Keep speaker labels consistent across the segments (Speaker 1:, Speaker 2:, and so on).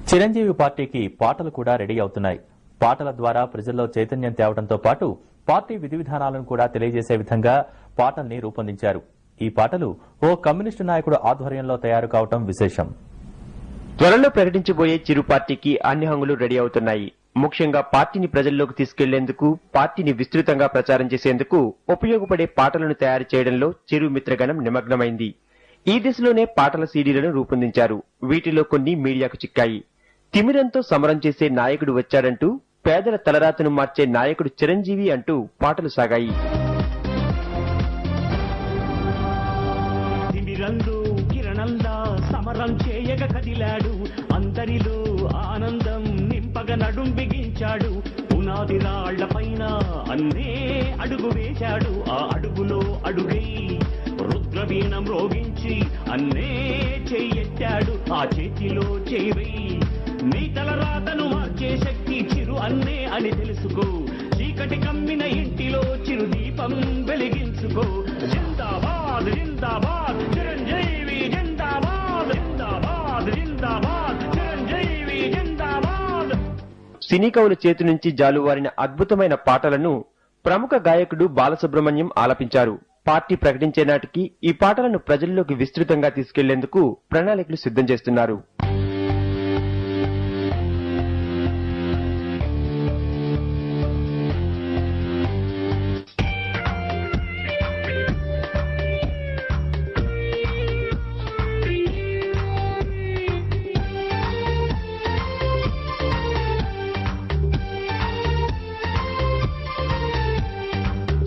Speaker 1: చిరంజీవి పార్టీకి పాటలు కూడా రెడీ అవుతున్నాయి. పాటల ద్వారా ప్రజల్లో చైతన్యం తేవడంతో పాటు పార్టీ విధి విధానాలను కూడా తెలియజేసే విధంగా పాటల్ని రూపొందించారు. ఈ పాటలు ఓ కమ్యూనిస్టు నాయకుడు ఆధ్వర్యంలో తయారు కావడం విశేషం.
Speaker 2: త్వరలో ప్రకటించబోయే చిరు పార్టీకి అన్ని హంగులు రెడీ అవుతున్నాయి. ముఖ్యంగా పార్టీని ప్రజల్లోకి తీసుకెళ్లేందుకు, పార్టీని విస్తృతంగా ప్రచారం చేసేందుకు ఉపయోగపడే పాటలను తయారు చేయడంలో చిరు మిత్రగణం నిమగ్నమైంది. ఈ దిశలోనే పాటల సీడీలను రూపొందించారు. వీటిలో కొన్ని మీడియాకు చిక్కాయి. తిమిరంతో సమరం చేసే నాయకుడు వచ్చాడంటూ, పేదల తలరాతను మార్చే నాయకుడు చిరంజీవి అంటూ పాటలు సాగాయి.
Speaker 3: కిరణంలా సమరం చేయగ కదిలాడు, అందరిలో ఆనందం నింపగ నడుం బిగించాడు. పునాది రాళ్ల పైన అన్నే అడుగు వేశాడు, ఆ అడుగులో అడుగై రుద్రవీణం రోగించి అన్నే చెయ్యెత్తాడు, ఆ చేతిలో చేయి. నీ తలరాతను మార్చే శక్తి చిరు అన్నే అని తెలుసుకో, చీకటి కమ్మిన ఇంటిలో చిరు దీపం వెలిగించుకో. జిందాబాద్ జిందాబాద్ చిరంజీవి జిందాబాద్, జిందాబాద్ జిందాబాద్ చిరంజీవి జిందాబాద్.
Speaker 2: సినీ కవుల చేతి నుంచి జాలువారిన అద్భుతమైన పాటలను ప్రముఖ గాయకుడు బాలసుబ్రహ్మణ్యం ఆలపించారు. పార్టీ ప్రకటించే నాటికి ఈ పాటలను ప్రజల్లోకి విస్తృతంగా తీసుకెళ్లేందుకు ప్రణాళికలు సిద్ధం చేస్తున్నారు.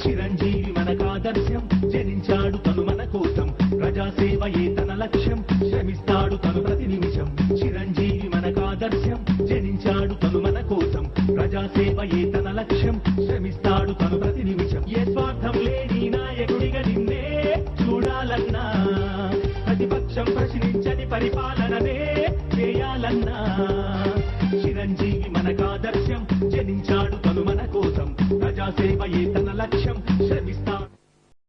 Speaker 3: చిరంజీవి మనకాదర్శం, జనించాడు తను మన కోసం, ప్రజాసేవయే తన లక్ష్యం, శ్రమిస్తాడు తను ప్రతి నిమిషం. చిరంజీవి మనకాదర్శం, జనించాడు తను మన కోసం, ప్రజాసేవయే తన లక్ష్యం, శ్రమిస్తాడు తను ప్రతి నిమిషం. ఏ స్వార్థం లేని నాయకుడిగా నిన్నే చూడాలన్నా, ప్రతిపక్షం ప్రశ్నించని పరిపాలననే చేయాలన్నా. చిరంజీవి మనకాదర్శం